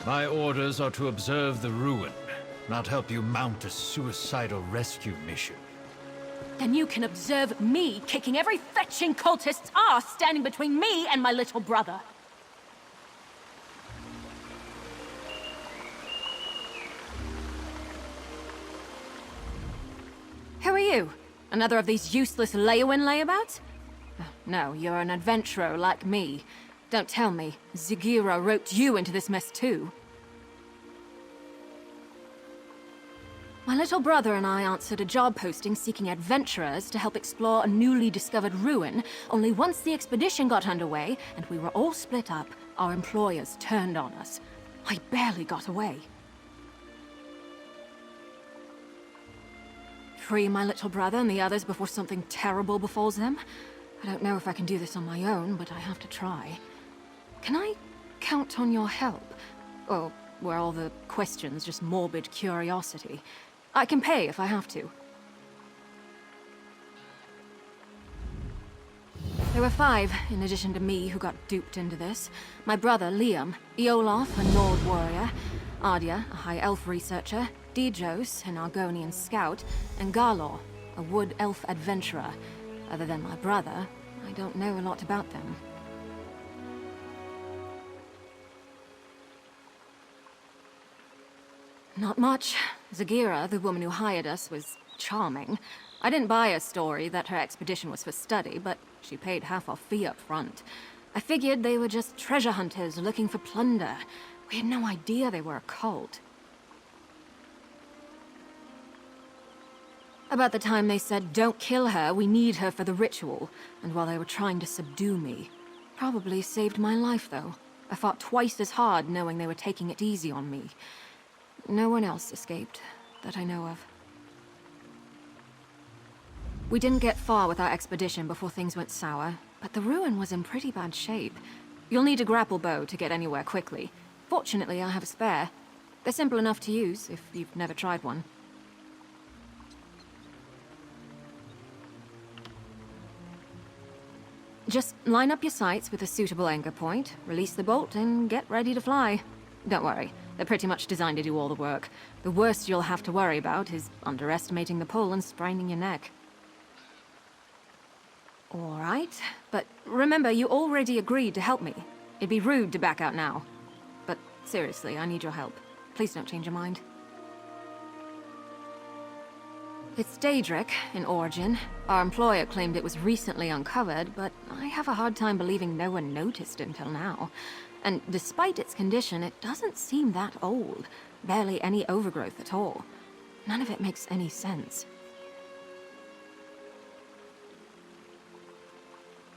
My orders are to observe the ruin, not help you mount a suicidal rescue mission. Then you can observe me kicking every fetching cultist's ass standing between me and my little brother. Who are you? Another of these useless Leowin layabouts? No, you're an adventurer like me. Don't tell me, Zagira roped you into this mess too. My little brother and I answered a job posting seeking adventurers to help explore a newly discovered ruin, only once the expedition got underway and we were all split up, our employers turned on us. I barely got away. Free my little brother and the others before something terrible befalls them? I don't know if I can do this on my own, but I have to try. Can I count on your help? Or were all the questions just morbid curiosity? I can pay if I have to. There were 5, in addition to me, who got duped into this. My brother, Liam, Eolaf, a Nord warrior, Ardia, a High Elf researcher, Dijos, an Argonian scout, and Garlor, a Wood Elf adventurer. Other than my brother, I don't know a lot about them. Not much. Zagira, the woman who hired us, was charming. I didn't buy a story that her expedition was for study, but she paid half our fee up front. I figured they were just treasure hunters looking for plunder. We had no idea they were a cult. About the time they said, "Don't kill her, we need her for the ritual," and while they were trying to subdue me. Probably saved my life, though. I fought twice as hard knowing they were taking it easy on me. No one else escaped, that I know of. We didn't get far with our expedition before things went sour, but the ruin was in pretty bad shape. You'll need a grapple bow to get anywhere quickly. Fortunately, I have a spare. They're simple enough to use if you've never tried one. Just line up your sights with a suitable anchor point, release the bolt, and get ready to fly. Don't worry, they're pretty much designed to do all the work. The worst you'll have to worry about is underestimating the pull and spraining your neck. All right, but remember, you already agreed to help me. It'd be rude to back out now. But seriously, I need your help. Please don't change your mind. It's Daedric, in origin. Our employer claimed it was recently uncovered, but I have a hard time believing no one noticed until now. And despite its condition, it doesn't seem that old. Barely any overgrowth at all. None of it makes any sense.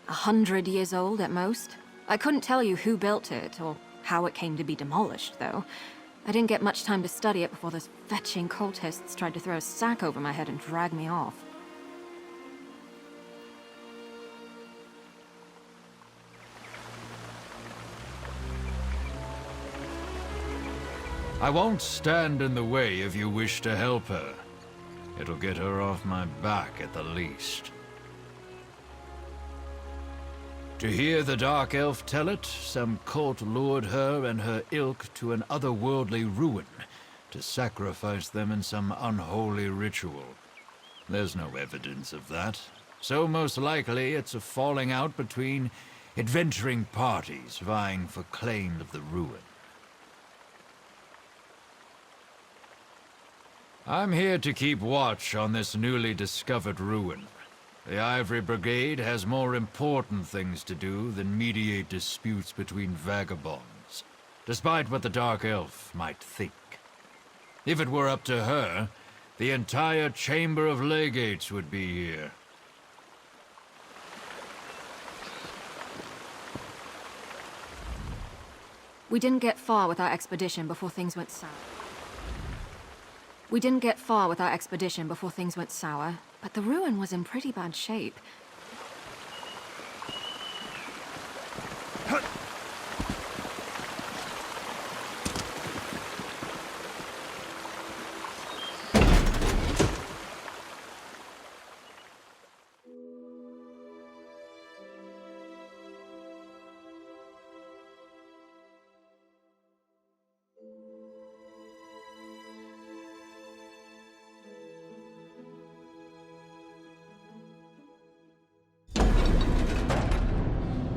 100 years old at most. I couldn't tell you who built it, or how it came to be demolished, though. I didn't get much time to study it before those fetching cultists tried to throw a sack over my head and drag me off. I won't stand in the way if you wish to help her. It'll get her off my back at the least. To hear the Dark Elf tell it, some cult lured her and her ilk to an otherworldly ruin to sacrifice them in some unholy ritual. There's no evidence of that, so most likely it's a falling out between adventuring parties vying for claim of the ruin. I'm here to keep watch on this newly discovered ruin. The Ivory Brigade has more important things to do than mediate disputes between vagabonds, despite what the Dark Elf might think. If it were up to her, the entire Chamber of Legates would be here. We didn't get far with our expedition before things went sour. But the ruin was in pretty bad shape.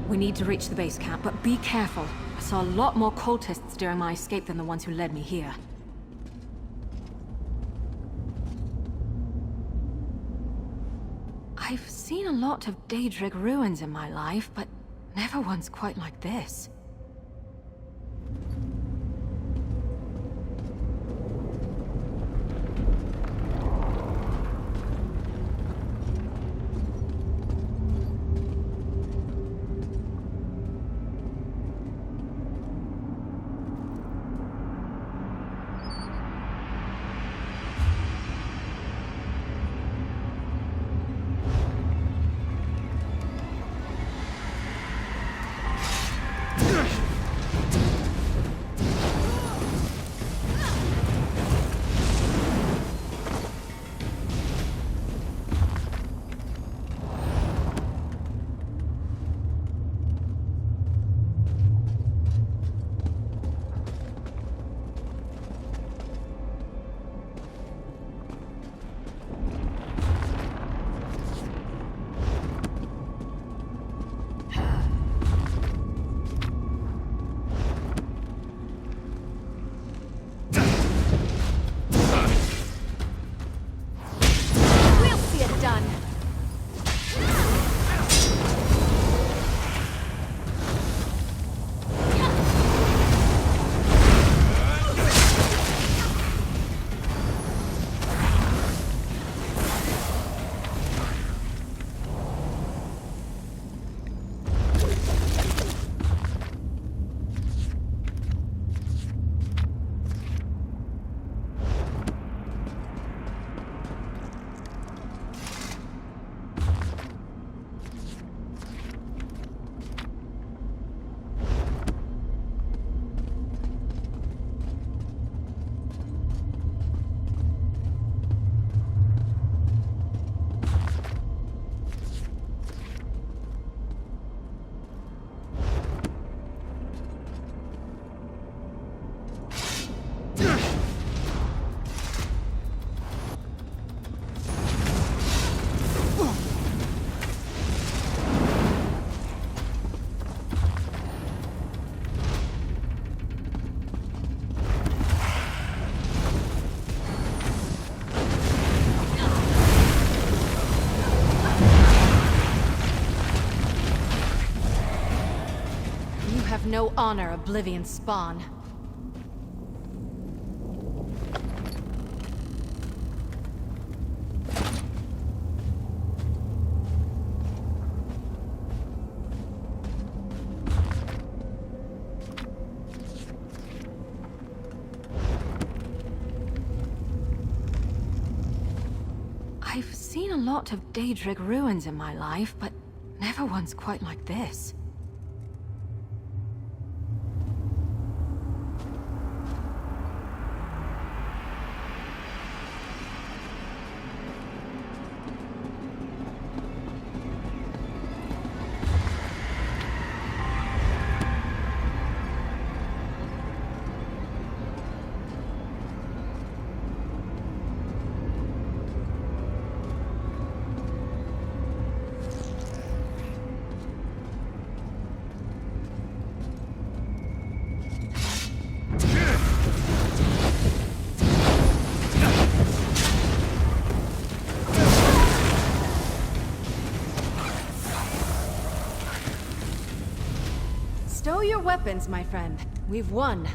We need to reach the base camp, but be careful. I saw a lot more cultists during my escape than the ones who led me here. I've seen a lot of Daedric ruins in my life, but never ones quite like this. No honor, Oblivion spawn. I've seen a lot of Daedric ruins in my life, but never ones quite like this. Stow your weapons, my friend. We've won.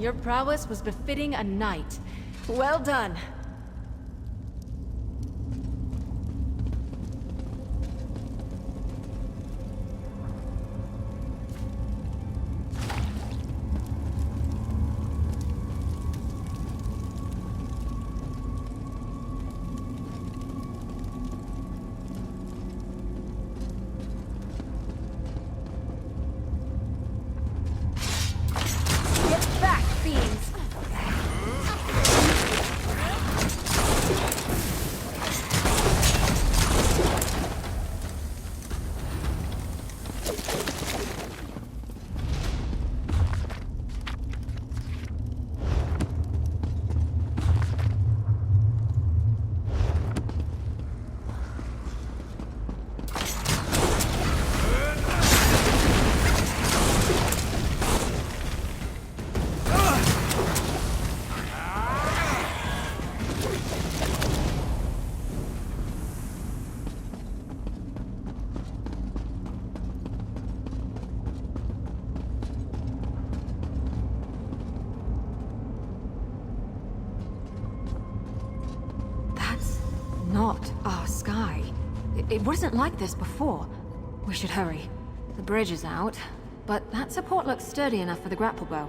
your prowess was befitting a knight. Well done. Get back, fiends! Not our sky. It wasn't like this before. We should hurry. The bridge is out, but that support looks sturdy enough for the grapple bow.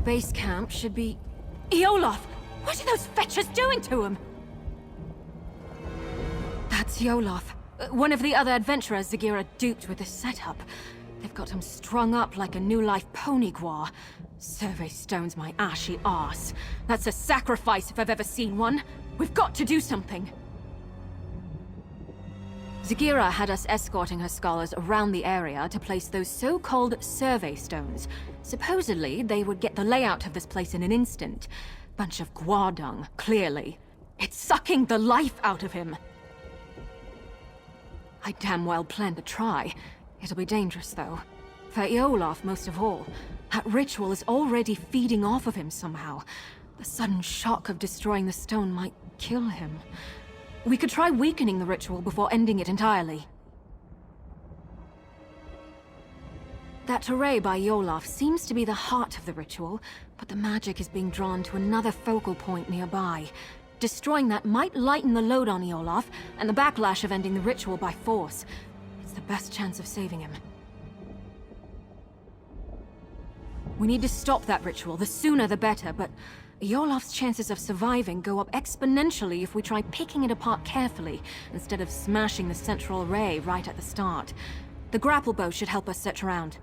Base camp should be... Olaf! What are those fetchers doing to him? That's Olaf. One of the other adventurers Zagira duped with this setup. They've got him strung up like a new life pony guar. Survey stones my ashy arse. That's a sacrifice if I've ever seen one. We've got to do something. Zagira had us escorting her scholars around the area to place those so-called survey stones. Supposedly, they would get the layout of this place in an instant. Bunch of guardung, clearly. It's sucking the life out of him. I damn well plan to try. It'll be dangerous, though. For Olaf, most of all. That ritual is already feeding off of him somehow. The sudden shock of destroying the stone might kill him. We could try weakening the ritual before ending it entirely. That array by Olaf seems to be the heart of the ritual, but the magic is being drawn to another focal point nearby. Destroying that might lighten the load on Olaf, and the backlash of ending the ritual by force. It's the best chance of saving him. We need to stop that ritual, the sooner the better, but Olaf's chances of surviving go up exponentially if we try picking it apart carefully, instead of smashing the central array right at the start. The grapple bow should help us search around.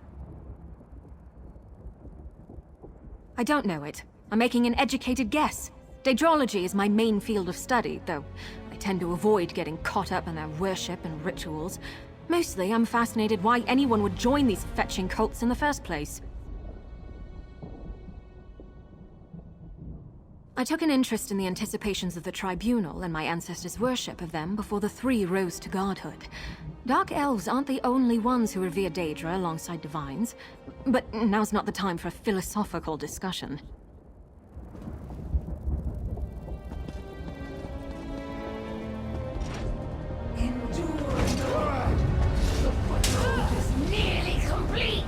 I don't know it. I'm making an educated guess. Daedrology is my main field of study, though I tend to avoid getting caught up in their worship and rituals. Mostly, I'm fascinated why anyone would join these fetching cults in the first place. I took an interest in the anticipations of the Tribunal and my ancestors' worship of them before the three rose to godhood. Dark elves aren't the only ones who revere Daedra alongside divines, but now's not the time for a philosophical discussion. Endure. The foothold is nearly complete.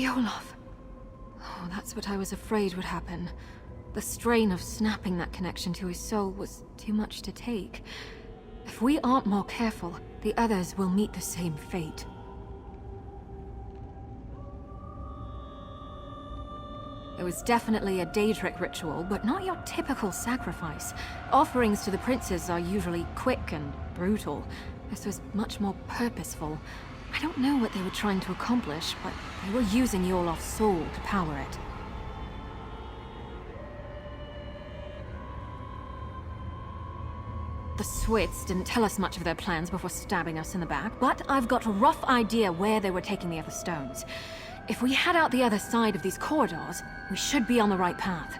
Olaf. Oh, that's what I was afraid would happen. The strain of snapping that connection to his soul was too much to take. If we aren't more careful, the others will meet the same fate. It was definitely a Daedric ritual, but not your typical sacrifice. Offerings to the princes are usually quick and brutal. This was much more purposeful. I don't know what they were trying to accomplish, but they were using Olaf's soul to power it. The Swits didn't tell us much of their plans before stabbing us in the back, but I've got a rough idea where they were taking the other stones. If we head out the other side of these corridors, we should be on the right path.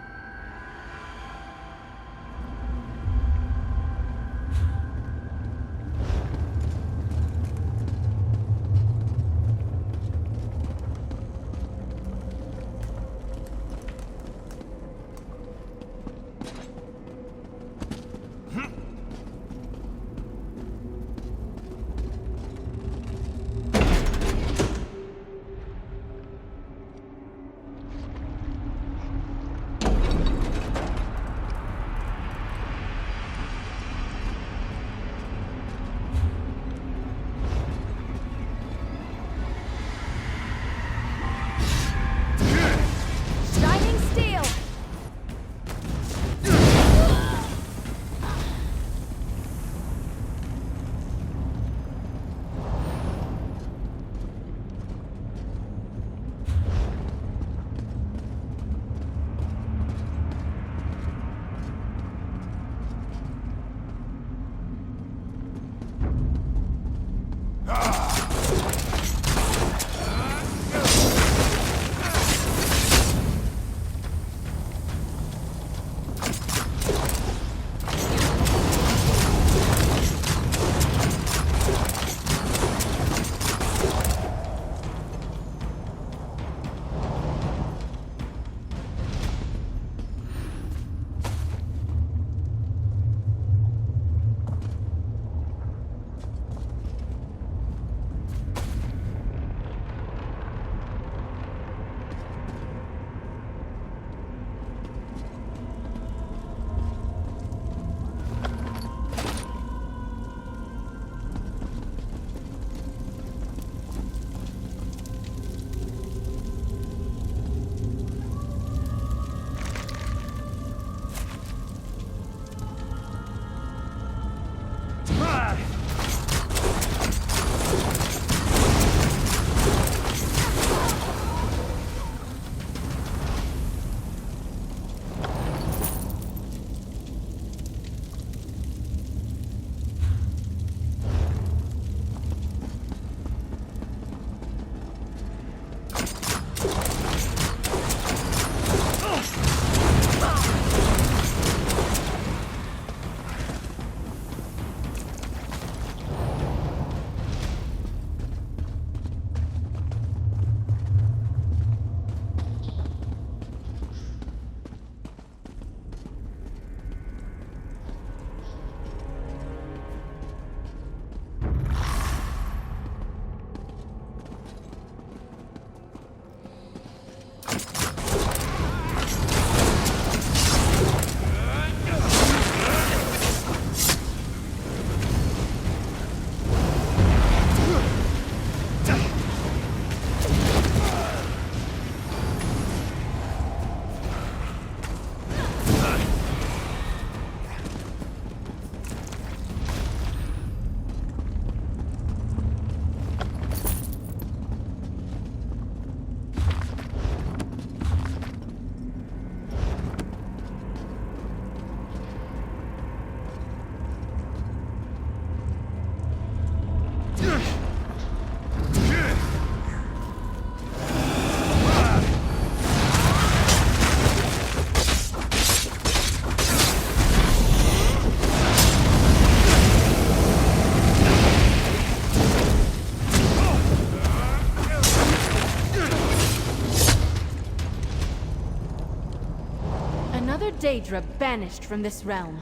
Daedra banished from this realm.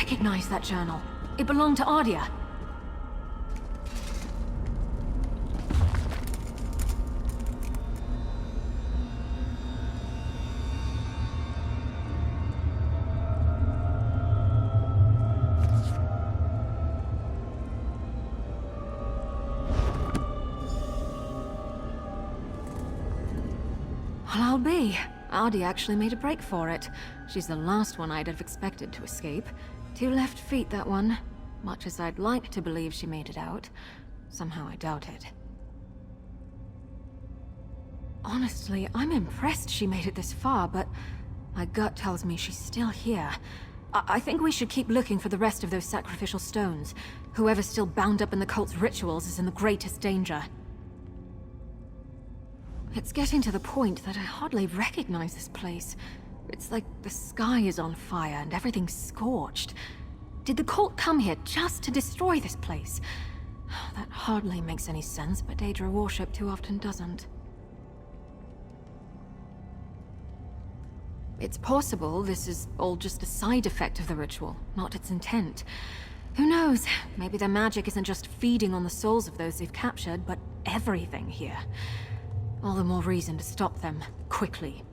recognize that journal. It belonged to Ardia. Well, I'll be. Ardia actually made a break for it. She's the last one I'd have expected to escape. 2 left feet, that one. Much as I'd like to believe she made it out, somehow I doubt it. Honestly, I'm impressed she made it this far, but my gut tells me she's still here. I think we should keep looking for the rest of those sacrificial stones. Whoever's still bound up in the cult's rituals is in the greatest danger. It's getting to the point that I hardly recognize this place. It's like the sky is on fire and everything's scorched. Did the cult come here just to destroy this place? That hardly makes any sense, but Daedra worship too often doesn't. It's possible this is all just a side effect of the ritual, not its intent. Who knows? Maybe their magic isn't just feeding on the souls of those they've captured, but everything here. All the more reason to stop them, quickly.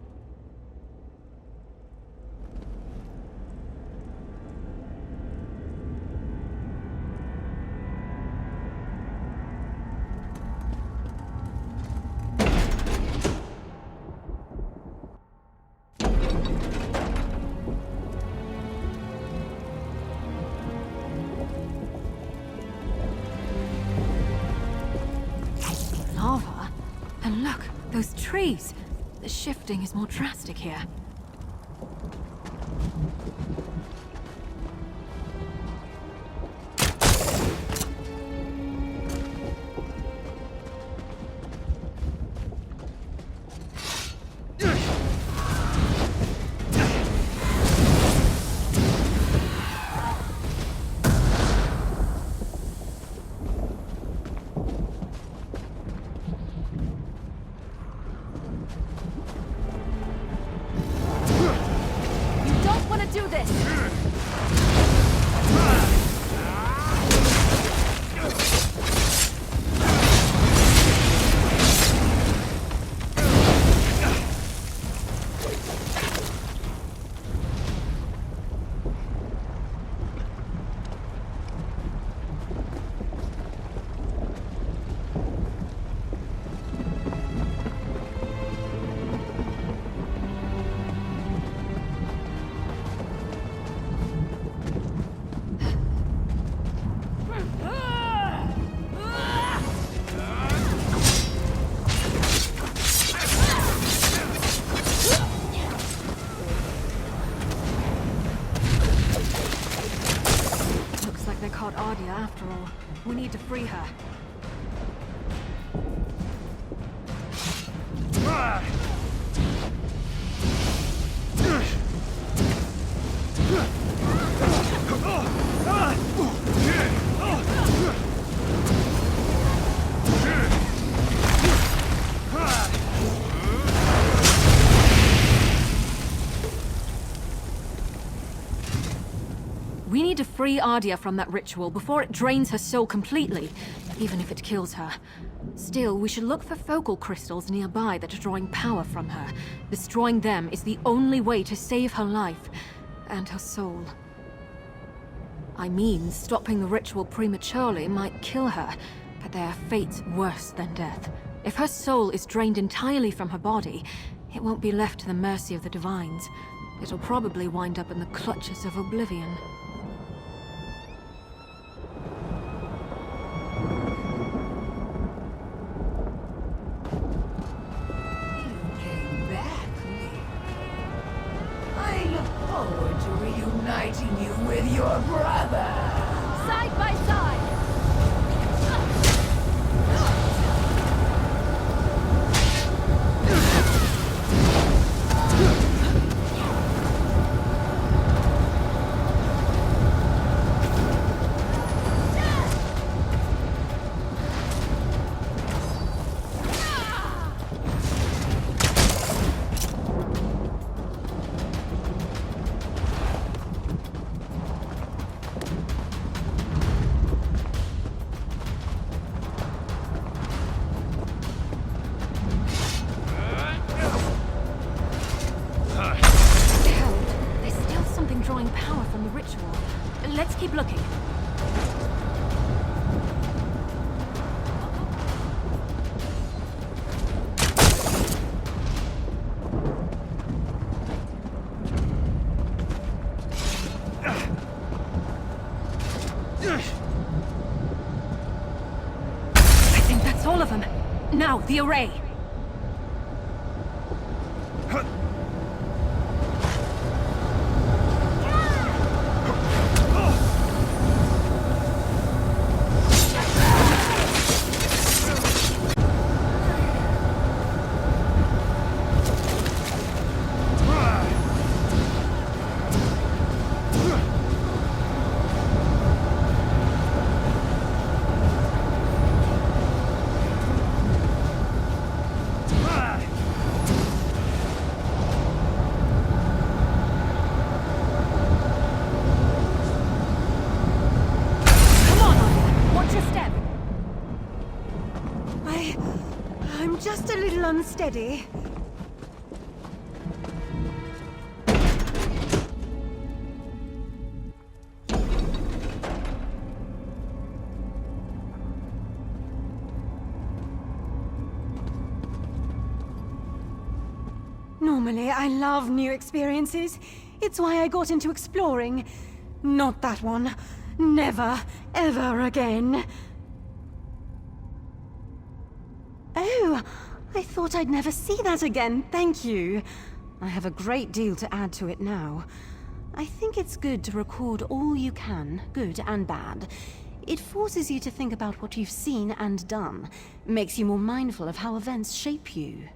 Lava? And look, those trees! The shifting is more drastic here. After all, we need to free her. We need to free Ardia from that ritual before it drains her soul completely, even if it kills her. Still, we should look for focal crystals nearby that are drawing power from her. Destroying them is the only way to save her life and her soul. I mean, stopping the ritual prematurely might kill her, but there are fates worse than death. If her soul is drained entirely from her body, it won't be left to the mercy of the divines. It'll probably wind up in the clutches of oblivion. Reuniting you with your brother! Side by side! I think that's all of them. Now, the array. I'm just a little unsteady. Normally, I love new experiences. It's why I got into exploring. Not that one. Never, ever again. Oh, I thought I'd never see that again. Thank you. I have a great deal to add to it now. I think it's good to record all you can, good and bad. It forces you to think about what you've seen and done. Makes you more mindful of how events shape you.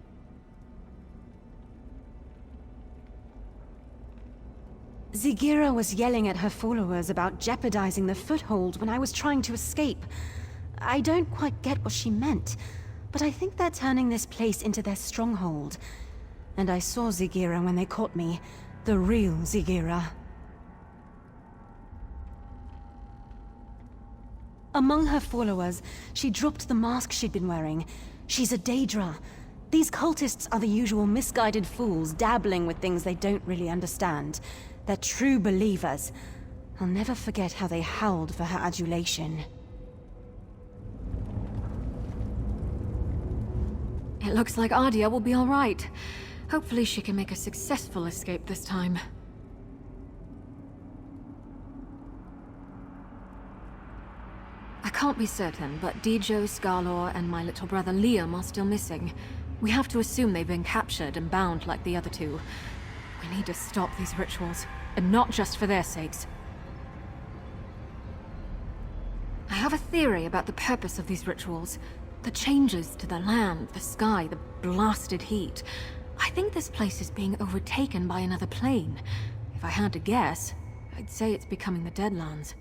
Zigira was yelling at her followers about jeopardizing the foothold when I was trying to escape. I don't quite get what she meant, but I think they're turning this place into their stronghold. And I saw Zigira when they caught me. The real Zigira. Among her followers, she dropped the mask she'd been wearing. She's a Daedra. These cultists are the usual misguided fools dabbling with things they don't really understand. They're true believers. I'll never forget how they howled for her adulation. It looks like Ardia will be all right. Hopefully she can make a successful escape this time. I can't be certain, but Dijo, Skarlor, and my little brother Liam are still missing. We have to assume they've been captured and bound like the other two. We need to stop these rituals, and not just for their sakes. I have a theory about the purpose of these rituals. The changes to the land, the sky, the blasted heat. I think this place is being overtaken by another plane. If I had to guess, I'd say it's becoming the Deadlands.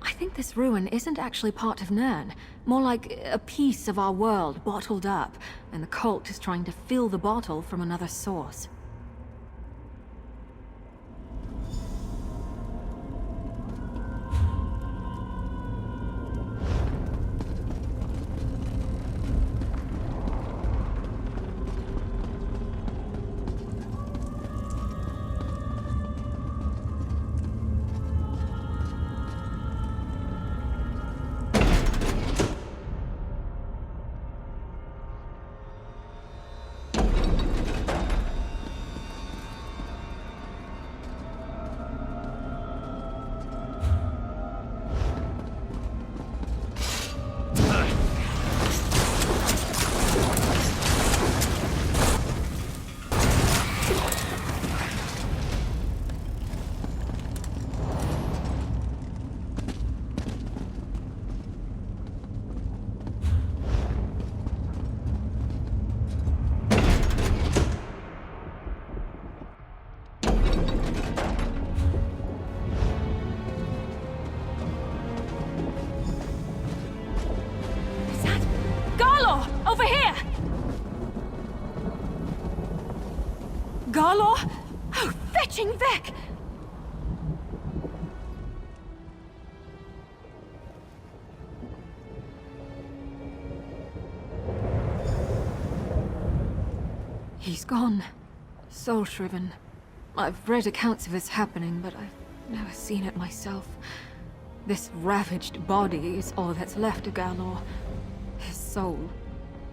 I think this ruin isn't actually part of Nirn. More like a piece of our world bottled up, and the cult is trying to fill the bottle from another source. Over here! Skarlor? Oh, fetching Vec! He's gone. Soul-shriven. I've read accounts of this happening, but I've never seen it myself. This ravaged body is all that's left of Skarlor. His soul,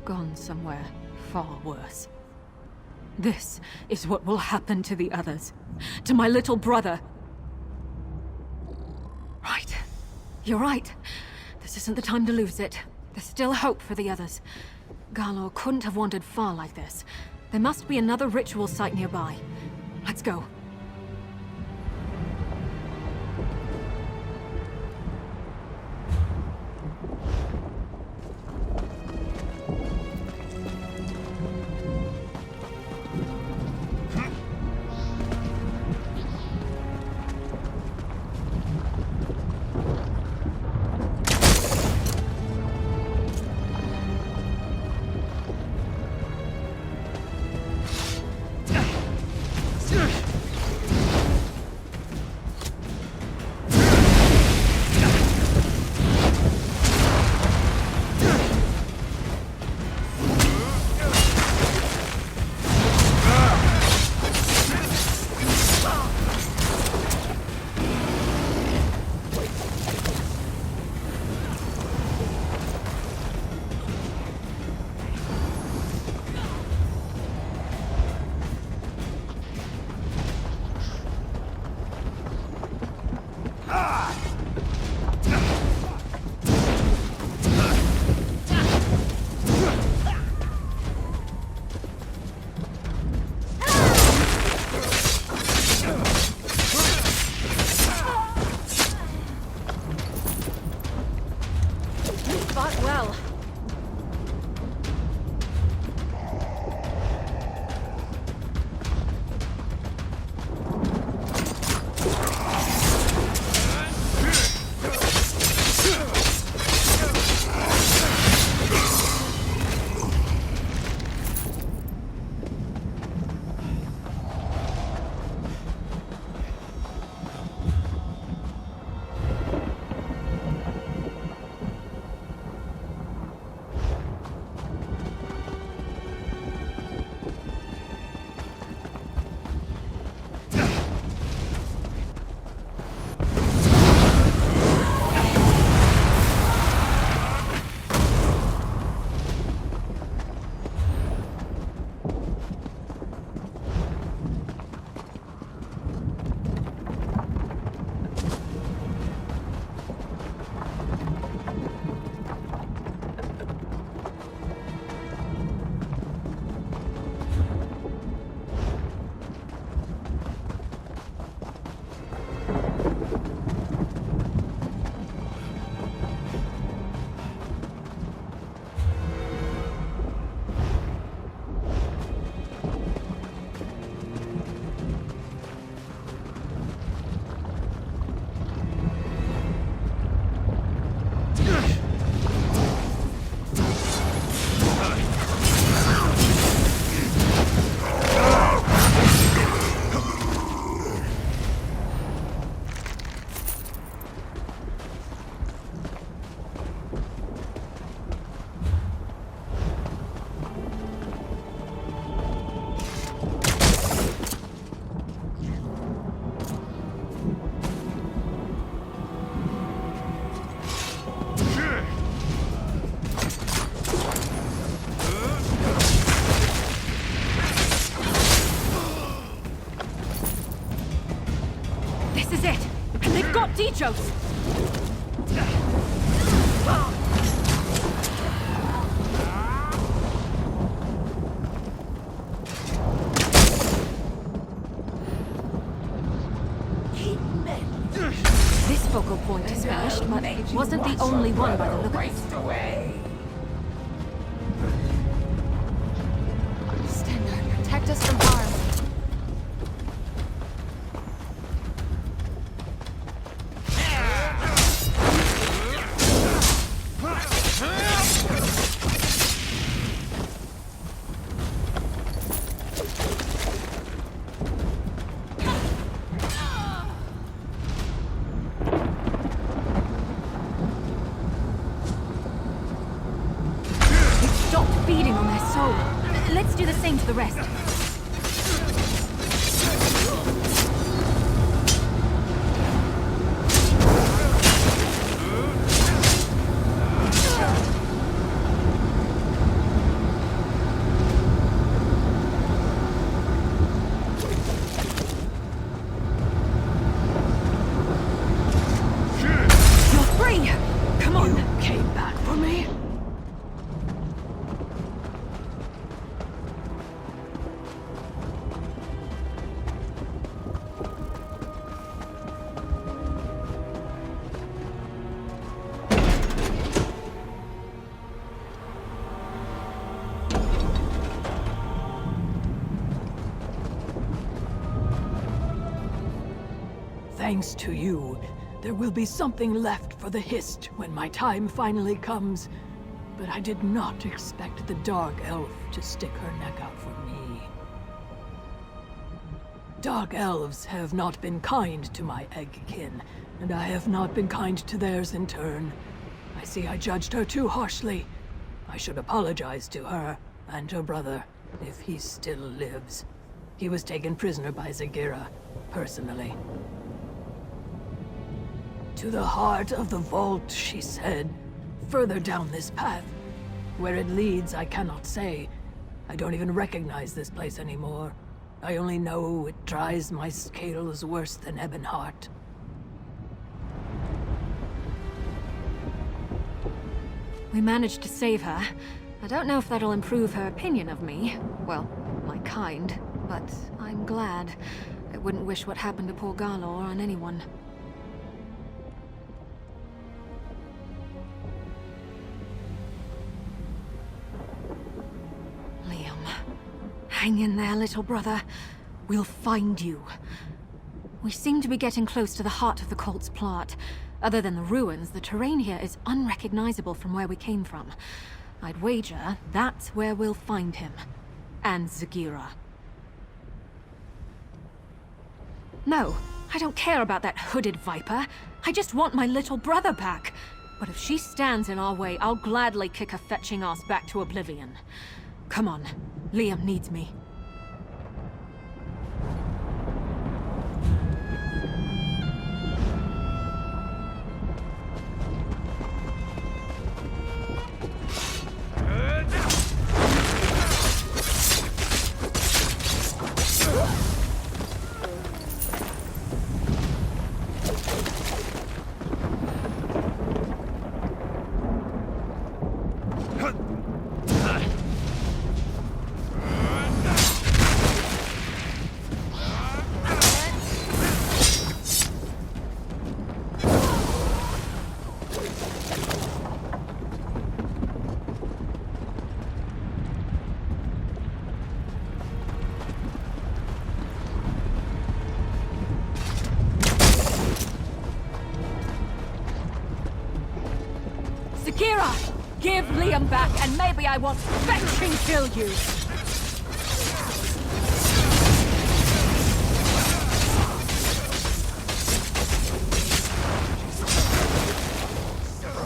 gone somewhere far worse. This is what will happen to the others. To my little brother. You're right. This isn't the time to lose it. There's still hope for the others. Garlor couldn't have wandered far like this. There must be another ritual site nearby. Let's go. Dichos! This focal point is finished, but it wasn't the only one by the look of it. Stengar, protect us from harm. Feeding on their soul. Let's do the same to the rest. You're free! thanks to you, there will be something left for the Hist when my time finally comes. But I did not expect the Dark Elf to stick her neck out for me. Dark Elves have not been kind to my Eggkin, and I have not been kind to theirs in turn. I see I judged her too harshly. I should apologize to her and her brother, if he still lives. He was taken prisoner by Zagira, personally. To the heart of the vault, she said. Further down this path. Where it leads, I cannot say. I don't even recognize this place anymore. I only know it dries my scales worse than Ebonheart. We managed to save her. I don't know if that'll improve her opinion of me. Well, my kind. But I'm glad. I wouldn't wish what happened to poor Garlor on anyone. Liam. Hang in there, little brother. We'll find you. We seem to be getting close to the heart of the cult's plot. Other than the ruins, the terrain here is unrecognizable from where we came from. I'd wager that's where we'll find him. And Zagira. No, I don't care about that hooded viper. I just want my little brother back. But if she stands in our way, I'll gladly kick her fetching ass back to oblivion. Come on, Liam needs me. Give Liam back, and maybe I won't fetch and kill you!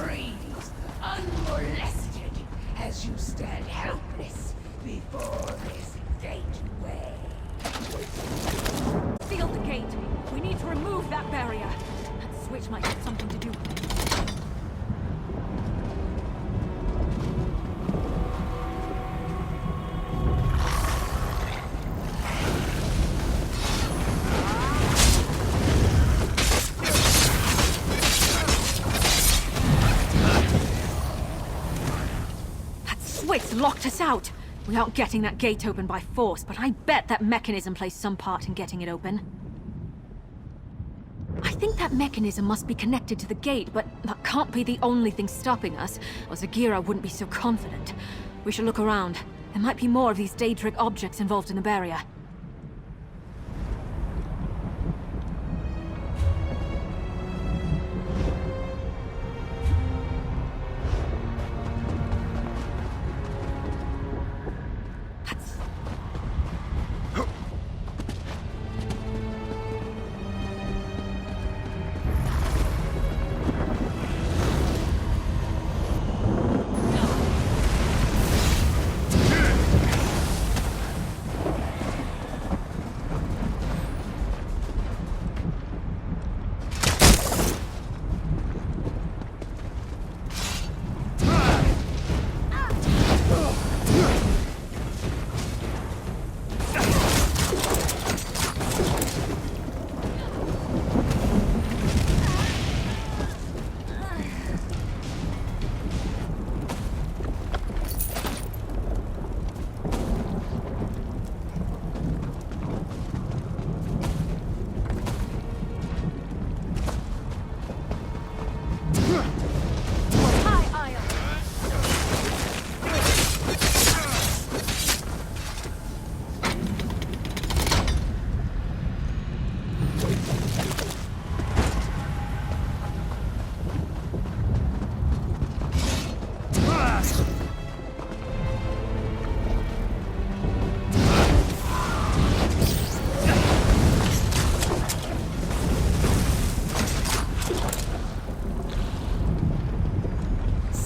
Breathe, unmolested, as you stand helpless before this gateway. Seal the gate! We need to remove that barrier! That switch might have something to do with it. It's locked us out. We aren't getting that gate open by force, but I bet that mechanism plays some part in getting it open. I think that mechanism must be connected to the gate, but that can't be the only thing stopping us, or Zagira wouldn't be so confident. We should look around. There might be more of these Daedric objects involved in the barrier.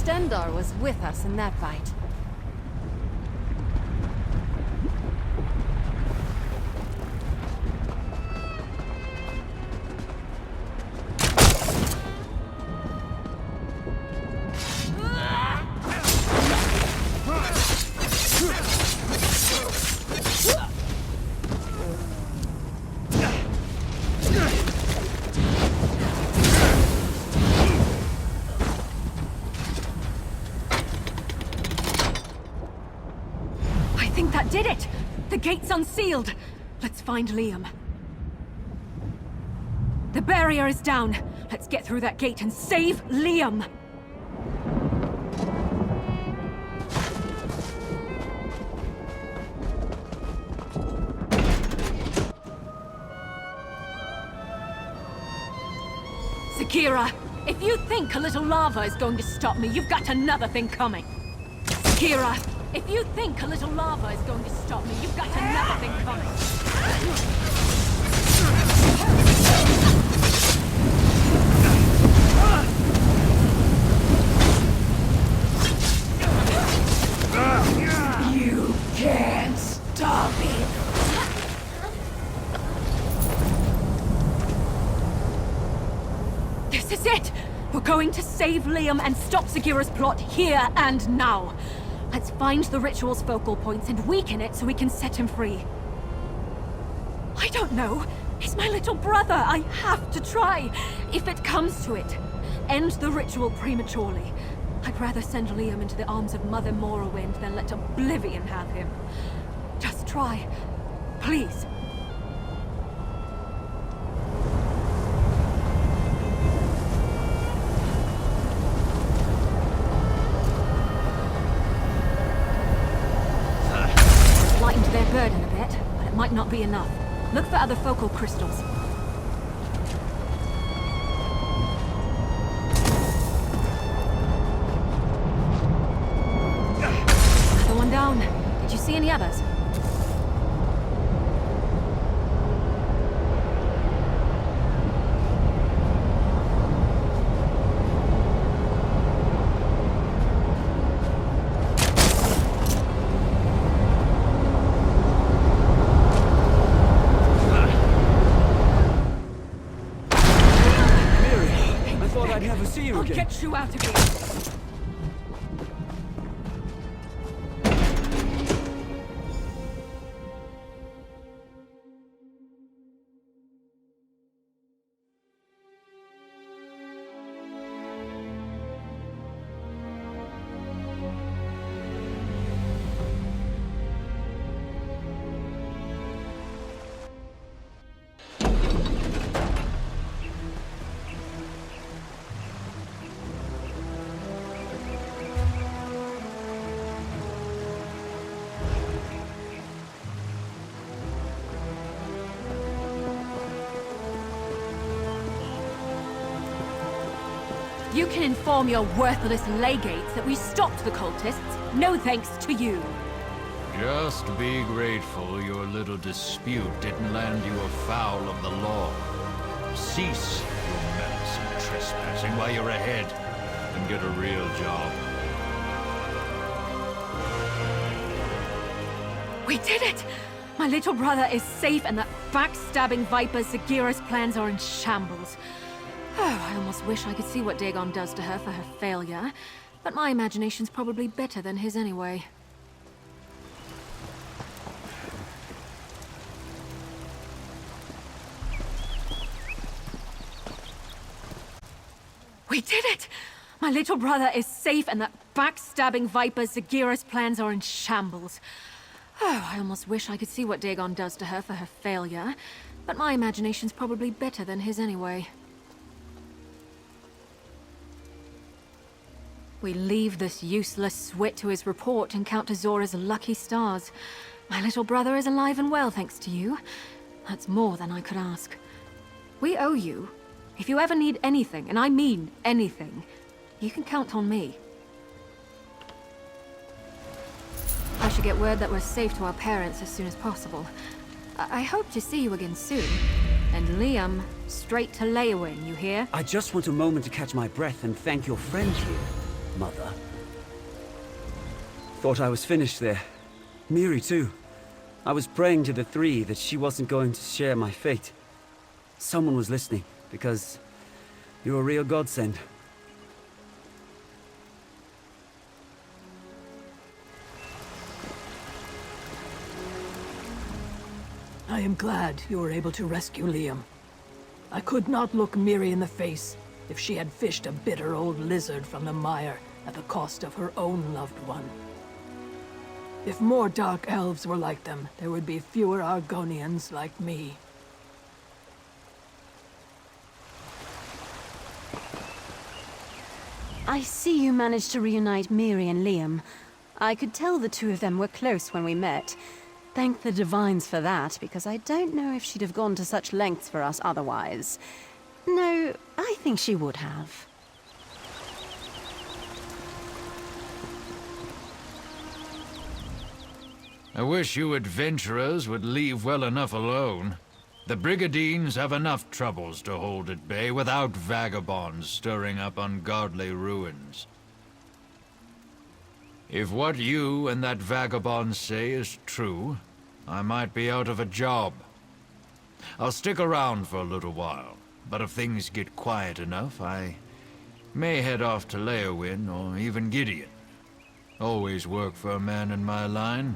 Stendarr was with us in that fight. I think that did it! The gate's unsealed! Let's find Liam. The barrier is down. Let's get through that gate and save Liam! Zakira, if you think a little lava is going to stop me, you've got another thing coming. Zakira, if you think a little lava is going to stop me, you've got another thing coming. You can't stop it. This is it! We're going to save Liam and stop Zakira's plot here and now. Let's find the ritual's focal points and weaken it so we can set him free. I don't know. He's my little brother. I have to try. If it comes to it, end the ritual prematurely. I'd rather send Liam into the arms of Mother Morrowind than let Oblivion have him. Just try. Please. Lightened their burden a bit, but it might not be enough. Look for other focal crystals. Another one down. Did you see any others? I'd never see you I'll again. get you out of here. You can inform your worthless legates that we stopped the cultists. No thanks to you. Just be grateful your little dispute didn't land you afoul of the law. Cease your menace and trespassing while you're ahead, and get a real job. We did it! My little brother is safe and that backstabbing viper Zakira's plans are in shambles. Oh, I almost wish I could see what Dagon does to her for her failure, but my imagination's probably better than his anyway. We did it! My little brother is safe and that backstabbing viper Zakira's plans are in shambles. Oh, I almost wish I could see what Dagon does to her for her failure, but my imagination's probably better than his anyway. We leave this useless swit to his report and count Zora's lucky stars. My little brother is alive and well, thanks to you. That's more than I could ask. We owe you. If you ever need anything, and I mean anything, you can count on me. I should get word that we're safe to our parents as soon as possible. I hope to see you again soon. And Liam, straight to Leyawen, you hear? I just want a moment to catch my breath and thank your friend here. Mother. Thought I was finished there. Mirri, too. I was praying to the three that she wasn't going to share my fate. Someone was listening, because you're a real godsend. I am glad you were able to rescue Liam. I could not look Mirri in the face if she had fished a bitter old lizard from the mire at the cost of her own loved one. If more dark elves were like them, there would be fewer Argonians like me. I see you managed to reunite Mirri and Liam. I could tell the two of them were close when we met. Thank the Divines for that, because I don't know if she'd have gone to such lengths for us otherwise. No, I think she would have. I wish you adventurers would leave well enough alone. The Brigadines have enough troubles to hold at bay without vagabonds stirring up ungodly ruins. If what you and that vagabond say is true, I might be out of a job. I'll stick around for a little while, but if things get quiet enough, I may head off to Leowyn or even Gideon. Always work for a man in my line.